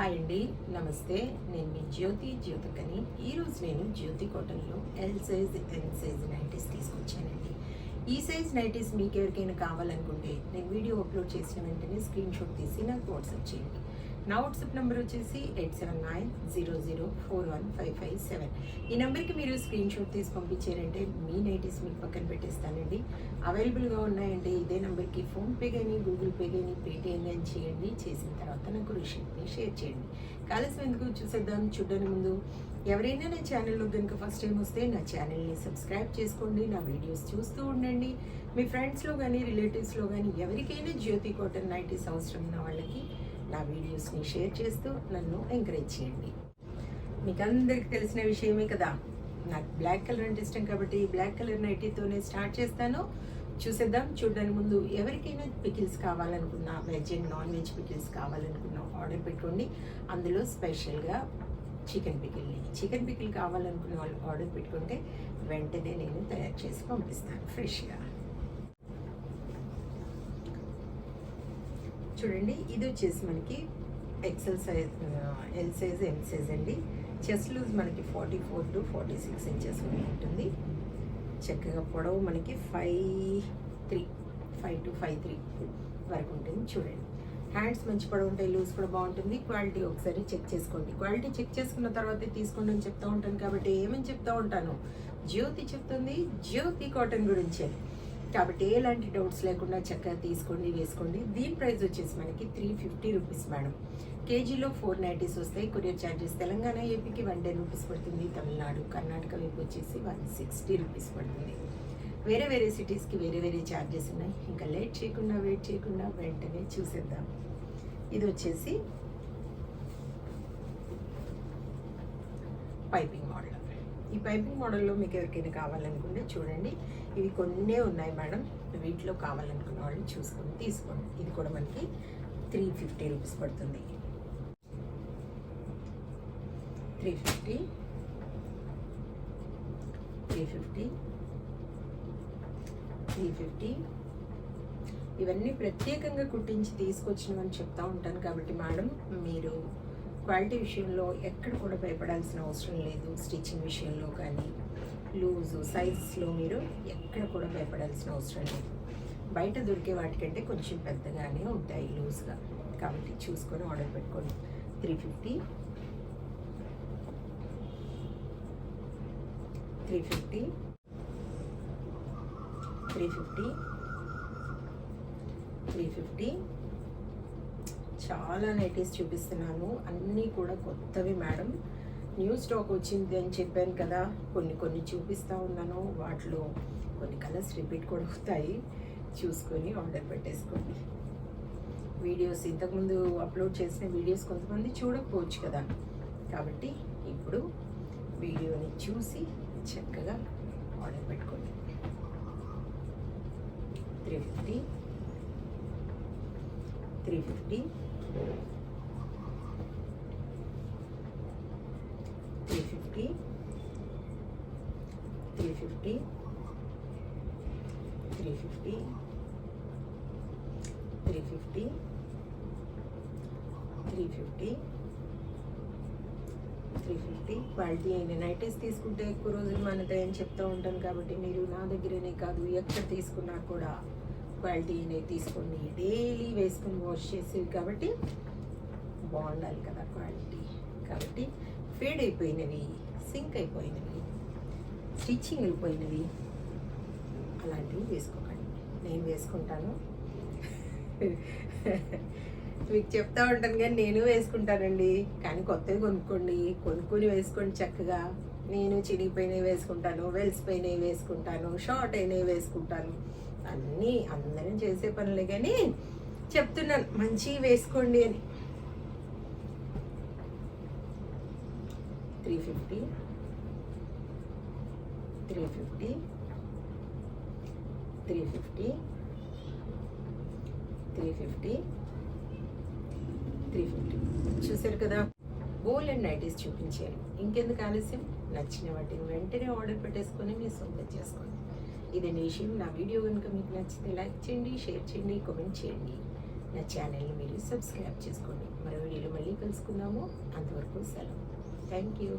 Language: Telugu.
హాయ్ అండి, నమస్తే. నేను మీ జ్యోతికని. ఈరోజు నేను జ్యోతి కాటన్లో L size L size nighties తీసుకొచ్చానండి. ఈ సైజ్ నైటీస్ మీకు ఎవరికైనా కావాలనుకుంటే నేను వీడియో అప్లోడ్ చేసిన వెంటనే స్క్రీన్ షాట్ తీసి నాకు వాట్సాప్ చేయండి. నా వాట్సాప్ నెంబర్ వచ్చేసి 8790041557. ఈ నెంబర్కి మీరు స్క్రీన్ షాట్ తీసి పంపించారంటే మీ నైటీస్ మీకు పక్కన పెట్టేస్తానండి. అవైలబుల్గా ఉన్నాయంటే ఇదే నెంబర్కి ఫోన్పే కానీ గూగుల్ పే కానీ పేటిఎం కానీ చేయండి. చేసిన తర్వాత నాకు రిసిప్ట్ని షేర్ చేయండి. కాలేజ్ ఎందుకు చూసేద్దాం. చూడడానికి ముందు ఎవరైనా నా ఛానల్లో కనుక ఫస్ట్ టైం వస్తే నా ఛానల్ని సబ్స్క్రైబ్ చేసుకోండి. నా వీడియోస్ చూస్తూ ఉండండి. మీ ఫ్రెండ్స్లో కానీ రిలేటివ్స్లో కానీ ఎవరికైనా జ్యోతి కాటన్ నైటీస్ అవసరం ఉన్న వాళ్ళకి నా వీడియోస్ని షేర్ చేస్తూ నన్ను ఎంకరేజ్ చేయండి. మీకు అందరికీ తెలిసిన విషయమే కదా, నాకు బ్లాక్ కలర్ అంటే ఇష్టం కాబట్టి బ్లాక్ కలర్ నైటీతోనే స్టార్ట్ చేస్తాను. చూసేద్దాం. చూడడానికి ముందు ఎవరికైనా పికిల్స్ కావాలనుకున్నా, veg and non veg pickles కావాలనుకున్నా ఆర్డర్ పెట్టుకోండి. అందులో స్పెషల్గా చికెన్ పికిల్ కావాలనుకున్న వాళ్ళు ఆర్డర్ పెట్టుకుంటే వెంటనే నేను తయారు చేసి పంపిస్తాను ఫ్రెష్గా. చూడండి, ఇది వచ్చేసి మనకి XL size, L size, M size అండి. చెస్ట్ లూజ్ మనకి 44 to 46 ఇంచెస్ ఉంటుంది. చక్కగా పొడవు మనకి 5 to 5'3" వరకు ఉంటుంది. చూడండి, హ్యాండ్స్ మంచి పొడవు ఉంటాయి, లూజ్ కూడా బాగుంటుంది. క్వాలిటీ ఒకసారి చెక్ చేసుకోండి. క్వాలిటీ చెక్ చేసుకున్న తర్వాతే తీసుకోండి అని చెప్తూ ఉంటాను కాబట్టి ఏమని చెప్తూ ఉంటాను, జ్యోతి చెప్తుంది జ్యోతి కాటన్ గురించే కాబట్టి ఎలాంటి డౌట్స్ లేకుండా చక్కగా తీసుకోండి, వేసుకోండి. దీని ప్రైస్ వచ్చేసి మనకి 350 రూపీస్ మేడం. కేజీలో 4 నైటీస్ వస్తాయి. కొరియర్ ఛార్జెస్ తెలంగాణ ఏపీకి 110 రూపీస్ పడుతుంది. తమిళనాడు కర్ణాటక వైపు వచ్చేసి 160 రూపీస్ పడుతుంది. వేరే వేరే సిటీస్కి వేరే వేరే ఛార్జెస్ ఉన్నాయి. ఇంకా వెయిట్ చేయకుండా వెంటనే చూసేద్దాం. ఇది వచ్చేసి పైపింగ్ మోడల్. ఈ పైపింగ్ మోడల్లో మీకు ఎవరికైనా కావాలనుకుంటే చూడండి, ఇవి కొన్నే ఉన్నాయి మేడం. వీటిలో కావాలనుకున్న వాళ్ళు చూసుకొని తీసుకోండి. ఇది కూడా మనకి 350 రూపీస్ పడుతుంది. 350 ఇవన్నీ ప్రత్యేకంగా కుట్టించి తీసుకొచ్చినవని చెప్తా ఉంటాను కాబట్టి మేడం, మీరు క్వాలిటీ విషయంలో ఎక్కడ కూడా భయపడాల్సిన అవసరం లేదు. స్టిచ్చింగ్ విషయంలో కానీ లూజు సైజెస్లో మీరు ఎక్కడ కూడా భయపడాల్సిన అవసరం లేదు. బయట దొరికే వాటికంటే కొంచెం పెద్దగానే ఉంటాయి లూజ్గా, కాబట్టి చూసుకొని ఆర్డర్ పెట్టుకోండి. 350 చాలా నైటీస్ చూపిస్తున్నాను. అన్నీ కూడా కొత్తవి మేడం. న్యూ స్టాక్ వచ్చింది అని చెప్పాను కదా, కొన్ని చూపిస్తూ ఉన్నాను. వాటిలో కొన్ని కలర్స్ రిపీట్ కూడా అవుతాయి. చూసుకొని ఆర్డర్ పెట్టేసుకోండి. వీడియోస్ ఇంతకుముందు అప్లోడ్ చేసిన వీడియోస్ కొంతమంది చూడకపోవచ్చు కదా, కాబట్టి ఇప్పుడు వీడియోని చూసి చక్కగా ఆర్డర్ పెట్టుకోండి. 350 350 క్వాలిటీ అయిన నైటీస్ తీసుకుంటే ఎక్కువ రోజులు మనతాయని చెప్తూ ఉంటాను కాబట్టి మీరు నా దగ్గరనే కాదు ఎక్కడ తీసుకున్నా కూడా క్వాలిటీ అయినవి తీసుకోండి. డైలీ వేసుకొని వాష్ చేసేవి కాబట్టి బాగుండాలి కదా క్వాలిటీ. కాబట్టి ఫేడ్ అయిపోయినవి, సింక్ అయిపోయినవి, స్టిచ్చింగ్ వెళ్ళిపోయినవి అలాంటివి వేసుకోకండి. నేను వేసుకుంటాను, మీకు చెప్తా ఉంటాను కానీ నేను వేసుకుంటానండి. కానీ కొత్తవి కొనుక్కొని వేసుకోండి చక్కగా. నేను చిరిగిపోయినవి వేసుకుంటాను, వెలిసిపోయినవి వేసుకుంటాను, షార్ట్ అయినవి వేసుకుంటాను. అన్నీ అందరం చేసే పనులే కానీ చెప్తున్నాను మంచివి వేసుకోండి అని. 350 చూసారు కదా, బోల్ అండ్ నైటీస్ చూపించాను. ఇంకెందుకు ఆలస్యం, నచ్చిన వాటిని వెంటనే ఆర్డర్ పెట్టేసుకొని మీ సొంతం చేసుకోండి. ఇదే విషయం. నా వీడియో కనుక మీకు నచ్చితే లైక్ చేయండి, షేర్ చేయండి, కామెంట్ చేయండి. నా ఛానల్ని మీరు సబ్స్క్రైబ్ చేసుకోండి. మరో వీడియోలో మళ్ళీ కలుసుకుందాము. అంతవరకు సెలవు. Thank you.